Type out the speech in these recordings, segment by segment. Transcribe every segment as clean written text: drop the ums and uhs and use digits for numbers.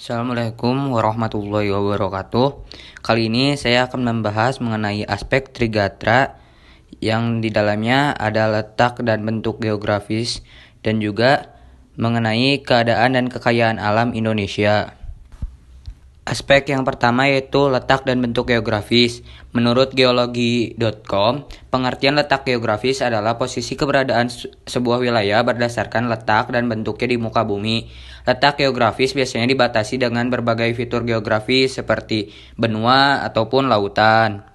Assalamualaikum warahmatullahi wabarakatuh. Kali ini saya akan membahas mengenai aspek Trigatra yang di dalamnya ada letak dan bentuk geografis dan juga mengenai keadaan dan kekayaan alam Indonesia. Aspek yang pertama yaitu letak dan bentuk geografis. Menurut geologi.com, pengertian letak geografis adalah posisi keberadaan sebuah wilayah berdasarkan letak dan bentuknya di muka bumi. Letak geografis biasanya dibatasi dengan berbagai fitur geografis seperti benua ataupun lautan.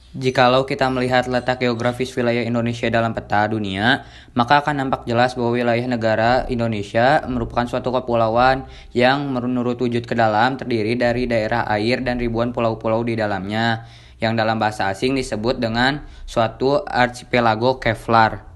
Jikalau kita melihat letak geografis wilayah Indonesia dalam peta dunia, maka akan nampak jelas bahwa wilayah negara Indonesia merupakan suatu kepulauan yang menurut wujud ke dalam terdiri dari daerah air dan ribuan pulau-pulau di dalamnya, yang dalam bahasa asing disebut dengan suatu archipelago Kevlar.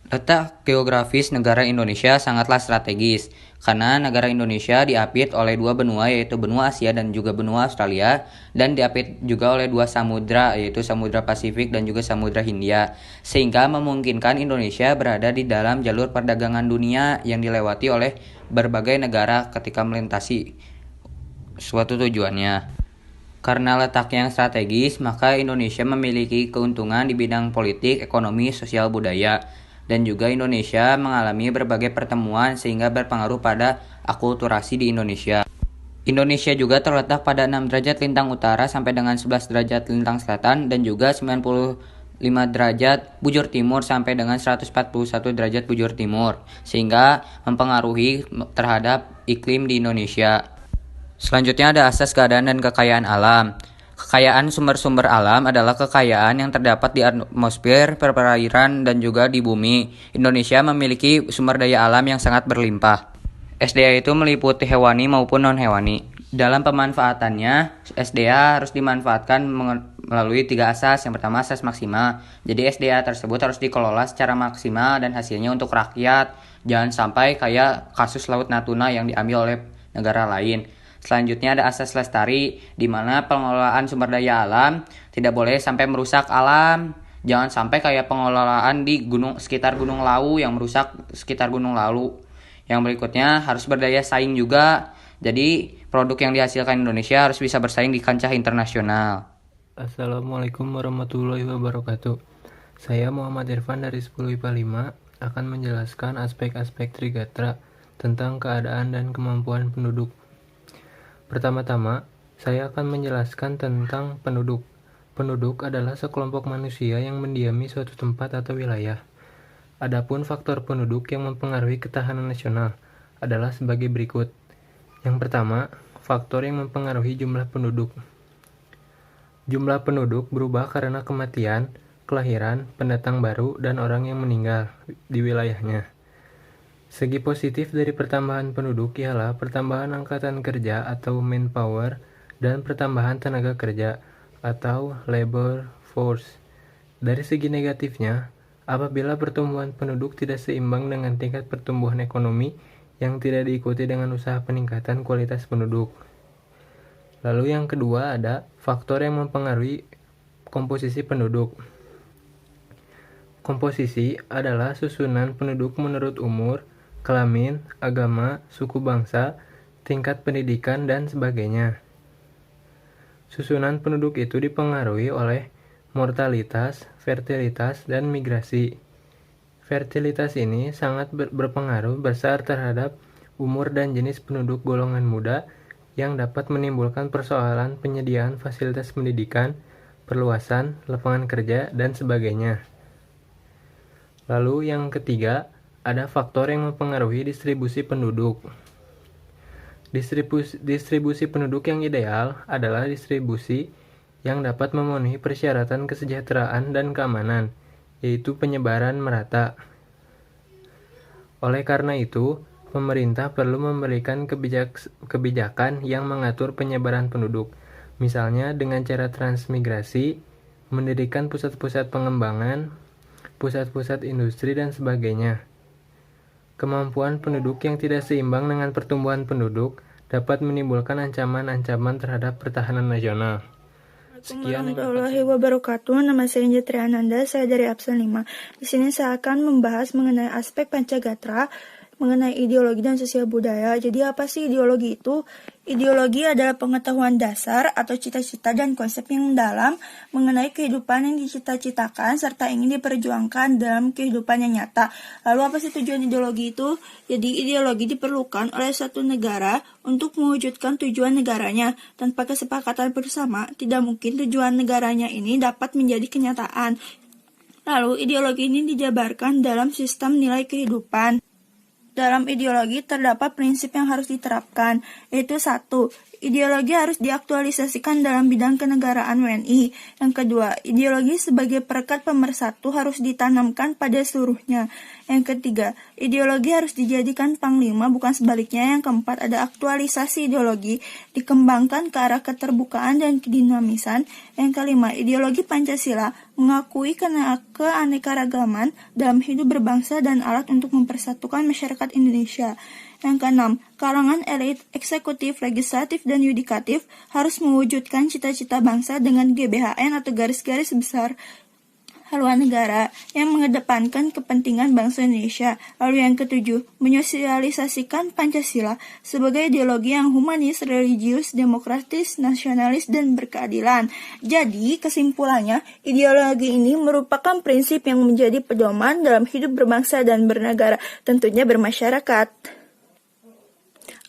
Letak geografis negara Indonesia sangatlah strategis, karena negara Indonesia diapit oleh dua benua yaitu benua Asia dan juga benua Australia, dan diapit juga oleh dua samudra yaitu Samudra Pasifik dan juga Samudra Hindia, sehingga memungkinkan Indonesia berada di dalam jalur perdagangan dunia yang dilewati oleh berbagai negara ketika melintasi suatu tujuannya. Karena letaknya yang strategis, maka Indonesia memiliki keuntungan di bidang politik, ekonomi, sosial, budaya. Dan juga Indonesia mengalami berbagai pertemuan sehingga berpengaruh pada akulturasi di Indonesia. Indonesia juga terletak pada 6 derajat lintang utara sampai dengan 11 derajat lintang selatan dan juga 95 derajat bujur timur sampai dengan 141 derajat bujur timur, sehingga mempengaruhi terhadap iklim di Indonesia. Selanjutnya ada asas keadaan dan kekayaan alam. Kekayaan sumber-sumber alam adalah kekayaan yang terdapat di atmosfer, perairan, dan juga di bumi. Indonesia memiliki sumber daya alam yang sangat berlimpah. SDA itu meliputi hewani maupun non-hewani. Dalam pemanfaatannya, SDA harus dimanfaatkan melalui 3 asas. Yang pertama, asas maksimal. Jadi SDA tersebut harus dikelola secara maksimal dan hasilnya untuk rakyat. Jangan sampai kayak kasus Laut Natuna yang diambil oleh negara lain. Selanjutnya ada asas lestari, di mana pengelolaan sumber daya alam tidak boleh sampai merusak alam. Jangan sampai kayak pengelolaan di sekitar Gunung Lawu yang merusak sekitar Gunung Lawu. Yang berikutnya harus berdaya saing juga. Jadi produk yang dihasilkan Indonesia harus bisa bersaing di kancah internasional. Assalamualaikum warahmatullahi wabarakatuh. Saya Muhammad Irfan dari 10 IPA 5 akan menjelaskan aspek-aspek Trigatra tentang keadaan dan kemampuan penduduk. Pertama-tama, saya akan menjelaskan tentang penduduk. Penduduk adalah sekelompok manusia yang mendiami suatu tempat atau wilayah. Adapun faktor penduduk yang mempengaruhi ketahanan nasional adalah sebagai berikut. Yang pertama, faktor yang mempengaruhi jumlah penduduk. Jumlah penduduk berubah karena kematian, kelahiran, pendatang baru, dan orang yang meninggal di wilayahnya. Segi positif dari pertambahan penduduk ialah pertambahan angkatan kerja atau manpower dan pertambahan tenaga kerja atau labor force. Dari segi negatifnya, apabila pertumbuhan penduduk tidak seimbang dengan tingkat pertumbuhan ekonomi yang tidak diikuti dengan usaha peningkatan kualitas penduduk. Lalu yang kedua ada faktor yang mempengaruhi komposisi penduduk. Komposisi adalah susunan penduduk menurut umur, kelamin, agama, suku bangsa, tingkat pendidikan, dan sebagainya. Susunan penduduk itu dipengaruhi oleh mortalitas, fertilitas, dan migrasi. Fertilitas ini sangat berpengaruh besar terhadap umur dan jenis penduduk golongan muda yang dapat menimbulkan persoalan penyediaan fasilitas pendidikan, perluasan, lapangan kerja, dan sebagainya. Lalu yang ketiga, ada faktor yang mempengaruhi distribusi penduduk. Distribusi penduduk yang ideal adalah distribusi yang dapat memenuhi persyaratan kesejahteraan dan keamanan, yaitu penyebaran merata. Oleh karena itu, pemerintah perlu memberikan kebijakan yang mengatur penyebaran penduduk, misalnya dengan cara transmigrasi, mendirikan pusat-pusat pengembangan, pusat-pusat industri, dan sebagainya. Kemampuan penduduk yang tidak seimbang dengan pertumbuhan penduduk dapat menimbulkan ancaman-ancaman terhadap pertahanan nasional. Sekian warahmatullahi wabarakatuh. Nama saya Jatri Ananda, saya dari absen 5. Di sini saya akan membahas mengenai aspek Pancagatra, mengenai ideologi dan sosial budaya. Jadi apa sih ideologi itu? Ideologi adalah pengetahuan dasar atau cita-cita dan konsep yang mendalam mengenai kehidupan yang dicita-citakan serta ingin diperjuangkan dalam kehidupan yang nyata. Lalu apa sih tujuan ideologi itu? Jadi ideologi diperlukan oleh suatu negara untuk mewujudkan tujuan negaranya. Tanpa kesepakatan bersama, tidak mungkin tujuan negaranya ini dapat menjadi kenyataan. Lalu ideologi ini dijabarkan dalam sistem nilai kehidupan. Dalam ideologi terdapat prinsip yang harus diterapkan, yaitu 1. Ideologi harus diaktualisasikan dalam bidang kenegaraan WNI. Yang kedua, ideologi sebagai perekat pemersatu harus ditanamkan pada seluruhnya. Yang ketiga, ideologi harus dijadikan panglima, bukan sebaliknya. Yang keempat, ada aktualisasi ideologi, dikembangkan ke arah keterbukaan dan kedinamisan. Yang kelima, ideologi Pancasila mengakui keanekaragaman dalam hidup berbangsa dan alat untuk mempersatukan masyarakat Indonesia. Yang keenam, kalangan elit, eksekutif, legislatif, dan yudikatif harus mewujudkan cita-cita bangsa dengan GBHN atau garis-garis besar haluan negara yang mengedepankan kepentingan bangsa Indonesia. Lalu yang ketujuh, menyosialisasikan Pancasila sebagai ideologi yang humanis, religius, demokratis, nasionalis, dan berkeadilan. Jadi, kesimpulannya, ideologi ini merupakan prinsip yang menjadi pedoman dalam hidup berbangsa dan bernegara, tentunya bermasyarakat.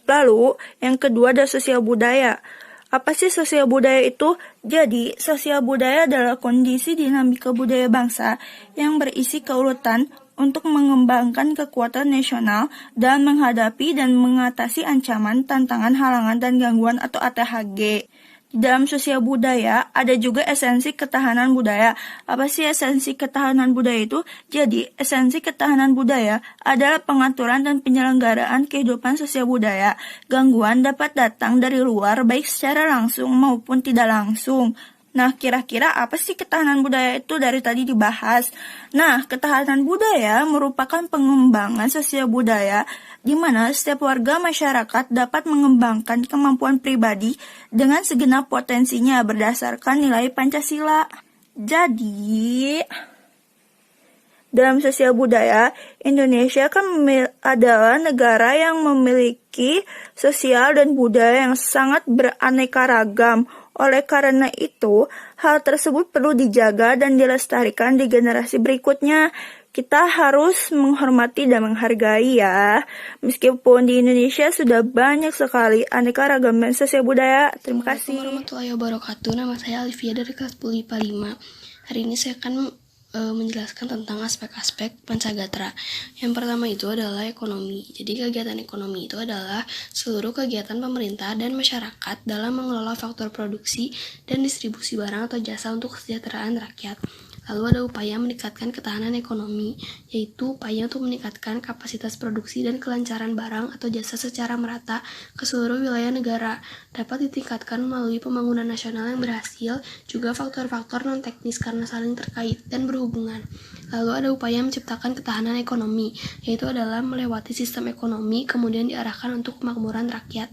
Lalu, yang kedua ada sosial budaya. Apa sih sosial budaya itu? Jadi, sosial budaya adalah kondisi dinamika budaya bangsa yang berisi keuletan untuk mengembangkan kekuatan nasional dan menghadapi dan mengatasi ancaman, tantangan, halangan, dan gangguan atau ATHG. Di dalam sosial budaya, ada juga esensi ketahanan budaya. Apa sih esensi ketahanan budaya itu? Jadi, esensi ketahanan budaya adalah pengaturan dan penyelenggaraan kehidupan sosial budaya. Gangguan dapat datang dari luar, baik secara langsung maupun tidak langsung. Nah, kira-kira apa sih ketahanan budaya itu? Dari tadi dibahas. Nah, ketahanan budaya merupakan pengembangan sosial budaya di mana setiap warga masyarakat dapat mengembangkan kemampuan pribadi dengan segenap potensinya berdasarkan nilai Pancasila. Jadi, dalam sosial budaya, Indonesia kan adalah negara yang memiliki sosial dan budaya yang sangat beraneka ragam. Oleh karena itu, hal tersebut perlu dijaga dan dilestarikan di generasi berikutnya. Kita harus menghormati dan menghargai ya. Meskipun di Indonesia sudah banyak sekali aneka ragam sosial budaya. Terima kasih. Assalamualaikum warahmatullahi wabarakatuh. Nama saya Alivia dari kelas 10 IPA 5. Hari ini saya akan menjelaskan tentang aspek-aspek Pancagatra. Yang pertama itu adalah ekonomi. Jadi kegiatan ekonomi itu adalah seluruh kegiatan pemerintah dan masyarakat dalam mengelola faktor produksi dan distribusi barang atau jasa untuk kesejahteraan rakyat. Lalu ada upaya meningkatkan ketahanan ekonomi, yaitu upaya untuk meningkatkan kapasitas produksi dan kelancaran barang atau jasa secara merata ke seluruh wilayah negara. Dapat ditingkatkan melalui pembangunan nasional yang berhasil, juga faktor-faktor non-teknis karena saling terkait dan berhubungan. Lalu ada upaya menciptakan ketahanan ekonomi, yaitu adalah melewati sistem ekonomi kemudian diarahkan untuk kemakmuran rakyat.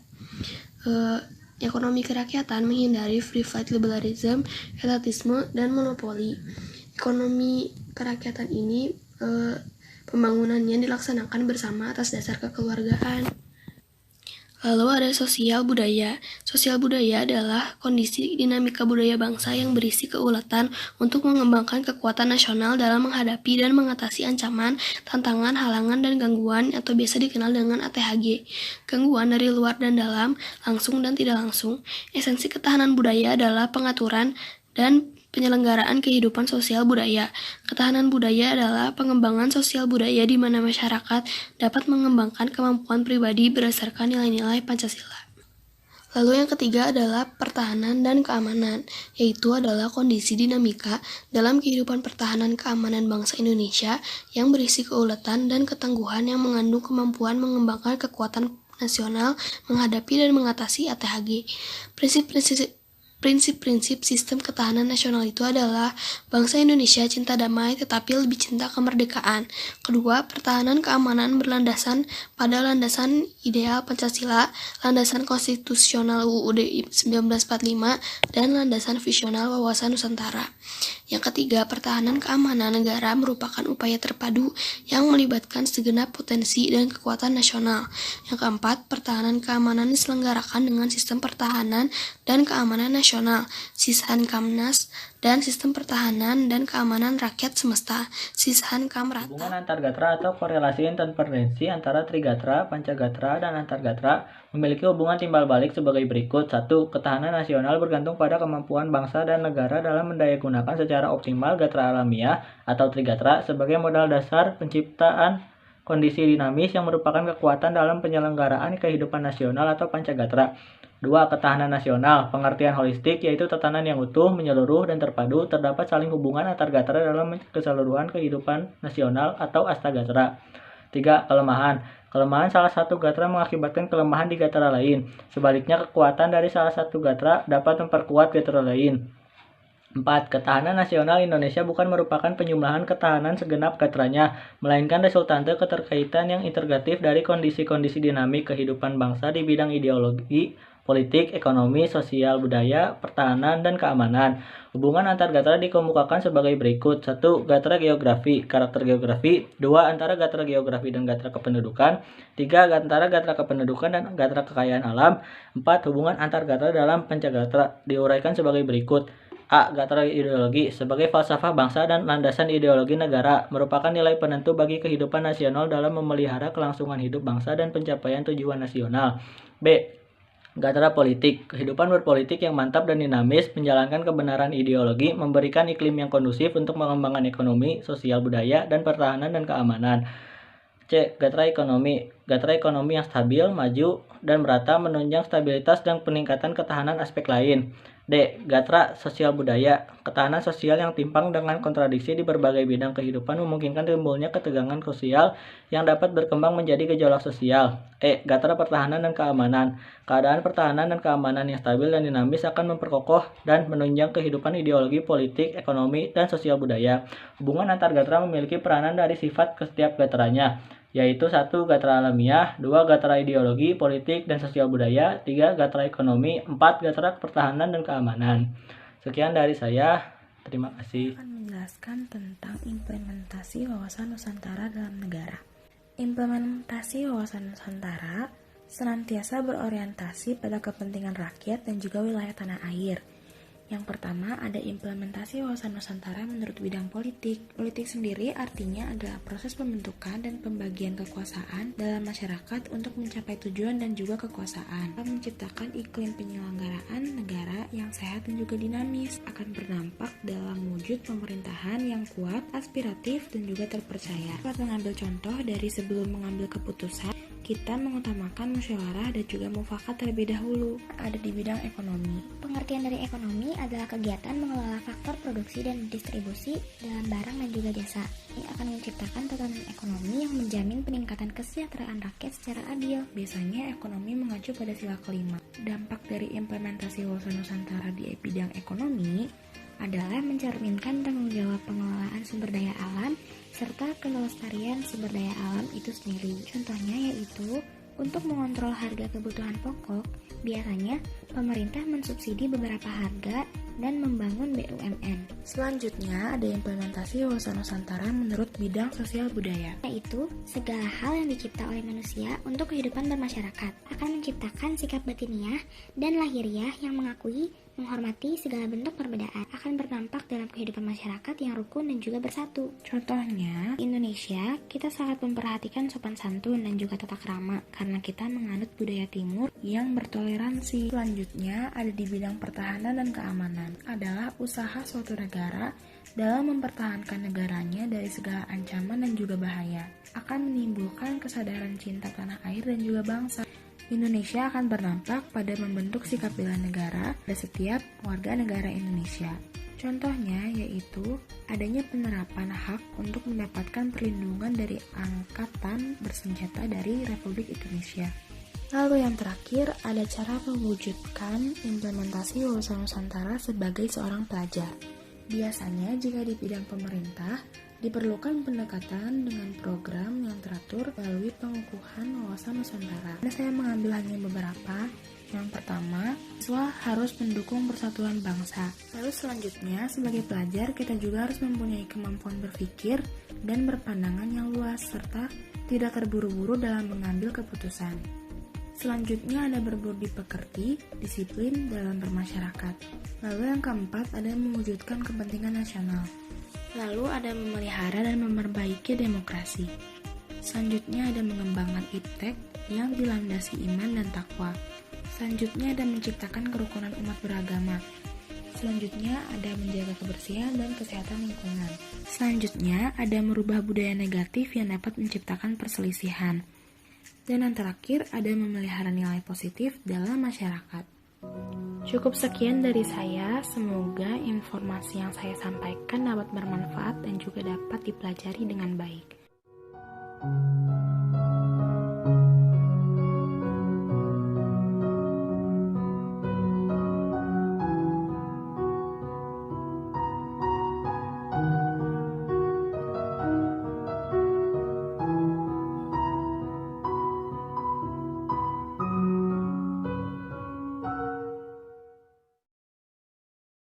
Ekonomi kerakyatan menghindari free flight liberalism, etatisme, dan monopoli. Ekonomi kerakyatan ini pembangunannya dilaksanakan bersama atas dasar kekeluargaan. Lalu ada sosial budaya. Sosial budaya adalah kondisi dinamika budaya bangsa yang berisi keuletan untuk mengembangkan kekuatan nasional dalam menghadapi dan mengatasi ancaman, tantangan, halangan, dan gangguan atau biasa dikenal dengan ATHG. Gangguan dari luar dan dalam, langsung dan tidak langsung. Esensi ketahanan budaya adalah pengaturan dan penyelenggaraan kehidupan sosial budaya. Ketahanan budaya adalah pengembangan sosial budaya di mana masyarakat dapat mengembangkan kemampuan pribadi berdasarkan nilai-nilai Pancasila. Lalu yang ketiga adalah pertahanan dan keamanan, yaitu adalah kondisi dinamika dalam kehidupan pertahanan keamanan bangsa Indonesia yang berisi keuletan dan ketangguhan yang mengandung kemampuan mengembangkan kekuatan nasional menghadapi dan mengatasi ATHG. Prinsip-prinsip sistem ketahanan nasional itu adalah bangsa Indonesia cinta damai tetapi lebih cinta kemerdekaan. Kedua, pertahanan keamanan berlandasan pada landasan ideal Pancasila, landasan konstitusional UUD 1945, dan landasan visional wawasan Nusantara. Yang ketiga, pertahanan keamanan negara merupakan upaya terpadu yang melibatkan segenap potensi dan kekuatan nasional. Yang keempat, pertahanan keamanan diselenggarakan dengan sistem pertahanan dan keamanan nasional, Sisan-Kamnas, dan sistem pertahanan dan keamanan rakyat semesta, Sisan-Kamrata. Hubungan antar gatra atau korelasi interferensi antara trigatra, pancagatra, dan antargatra memiliki hubungan timbal balik sebagai berikut. 1. Ketahanan nasional bergantung pada kemampuan bangsa dan negara dalam mendayagunakan secara optimal gatra alamiah atau trigatra sebagai modal dasar penciptaan kondisi dinamis yang merupakan kekuatan dalam penyelenggaraan kehidupan nasional atau pancagatra. 2. Ketahanan nasional, pengertian holistik yaitu tatanan yang utuh, menyeluruh, dan terpadu, terdapat saling hubungan antar gatra dalam keseluruhan kehidupan nasional atau astagatra. 3. Kelemahan. Kelemahan salah satu gatra mengakibatkan kelemahan di gatra lain. Sebaliknya, kekuatan dari salah satu gatra dapat memperkuat gatra lain. 4. Ketahanan nasional Indonesia bukan merupakan penyumlahan ketahanan segenap gatranya, melainkan resultante keterkaitan yang integratif dari kondisi-kondisi dinamik kehidupan bangsa di bidang ideologi, politik, ekonomi, sosial, budaya, pertahanan, dan keamanan. Hubungan antar gatra dikemukakan sebagai berikut. 1. Gatra geografi, karakter geografi. 2. Antara gatra geografi dan gatra kependudukan. 3. Antara gatra kependudukan dan gatra kekayaan alam. 4. Hubungan antar gatra dalam pancagatra diuraikan sebagai berikut. A. Gatra ideologi sebagai falsafah bangsa dan landasan ideologi negara merupakan nilai penentu bagi kehidupan nasional dalam memelihara kelangsungan hidup bangsa dan pencapaian tujuan nasional. B. Gatra politik, kehidupan berpolitik yang mantap dan dinamis, menjalankan kebenaran ideologi, memberikan iklim yang kondusif untuk mengembangkan ekonomi, sosial, budaya, dan pertahanan dan keamanan. C. Gatra ekonomi yang stabil, maju, dan merata menunjang stabilitas dan peningkatan ketahanan aspek lain. D. Gatra sosial budaya, ketahanan sosial yang timpang dengan kontradiksi di berbagai bidang kehidupan memungkinkan timbulnya ketegangan sosial yang dapat berkembang menjadi gejolak sosial. E. Gatra pertahanan dan keamanan, keadaan pertahanan dan keamanan yang stabil dan dinamis akan memperkokoh dan menunjang kehidupan ideologi, politik, ekonomi, dan sosial budaya. Hubungan antar gatra memiliki peranan dari sifat ke setiap gatranya, yaitu 1. Gatra alamiah, 2. Gatra ideologi, politik, dan sosial budaya, 3. Gatra ekonomi, 4. Gatra pertahanan dan keamanan. Sekian dari saya, terima kasih. Akan menjelaskan tentang implementasi wawasan Nusantara dalam negara. Implementasi wawasan Nusantara senantiasa berorientasi pada kepentingan rakyat dan juga wilayah tanah air. Yang pertama, ada implementasi wawasan Nusantara menurut bidang politik. Politik sendiri artinya adalah proses pembentukan dan pembagian kekuasaan dalam masyarakat untuk mencapai tujuan dan juga kekuasaan. Akan menciptakan iklim penyelenggaraan negara yang sehat dan juga dinamis, akan berdampak dalam wujud pemerintahan yang kuat, aspiratif, dan juga terpercaya. Dapat mengambil contoh dari sebelum mengambil keputusan, kita mengutamakan musyawarah dan juga mufakat terlebih dahulu. Ada di bidang ekonomi. Pengertian dari ekonomi adalah kegiatan mengelola faktor produksi dan distribusi dalam barang dan juga jasa. Ini akan menciptakan tatanan ekonomi yang menjamin peningkatan kesejahteraan rakyat secara adil. Biasanya ekonomi mengacu pada sila kelima. Dampak dari implementasi wawasan Nusantara di bidang ekonomi adalah mencerminkan tanggung jawab pengelolaan sumber daya alam serta kelestarian sumber daya alam itu sendiri. Contohnya yaitu untuk mengontrol harga kebutuhan pokok, biasanya pemerintah mensubsidi beberapa harga dan membangun BUMN. Selanjutnya ada implementasi wawasan Nusantara menurut bidang sosial budaya, yaitu segala hal yang dicipta oleh manusia untuk kehidupan bermasyarakat akan menciptakan sikap batiniah dan lahiriah yang mengakui, menghormati segala bentuk perbedaan, akan berdampak dalam kehidupan masyarakat yang rukun dan juga bersatu. Contohnya, Indonesia, kita sangat memperhatikan sopan santun dan juga tata krama karena kita menganut budaya timur yang bertoleransi. Selanjutnya ada di bidang pertahanan dan keamanan, adalah usaha suatu negara dalam mempertahankan negaranya dari segala ancaman dan juga bahaya, akan menimbulkan kesadaran cinta tanah air dan juga bangsa. Indonesia akan berdampak pada membentuk sikap bela negara pada setiap warga negara Indonesia. Contohnya yaitu adanya penerapan hak untuk mendapatkan perlindungan dari angkatan bersenjata dari Republik Indonesia. Lalu yang terakhir, ada cara mewujudkan implementasi wawasan Nusantara sebagai seorang pelajar. Biasanya jika di bidang pemerintah, Diperlukan pendekatan dengan program yang teratur melalui pengukuhan wawasan Nusantara. Saya mengambil hanya beberapa. Yang pertama, siswa harus mendukung persatuan bangsa. Lalu selanjutnya, sebagai pelajar kita juga harus mempunyai kemampuan berpikir dan berpandangan yang luas, serta tidak terburu-buru dalam mengambil keputusan. Selanjutnya ada berbudi pekerti, disiplin dalam bermasyarakat. Lalu yang keempat ada mewujudkan kepentingan nasional. Lalu ada memelihara dan memperbaiki demokrasi. Selanjutnya ada mengembangkan iptek yang dilandasi iman dan takwa. Selanjutnya ada menciptakan kerukunan umat beragama. Selanjutnya ada menjaga kebersihan dan kesehatan lingkungan. Selanjutnya ada merubah budaya negatif yang dapat menciptakan perselisihan. Dan yang terakhir ada memelihara nilai positif dalam masyarakat. Cukup sekian dari saya, semoga informasi yang saya sampaikan dapat bermanfaat dan juga dapat dipelajari dengan baik.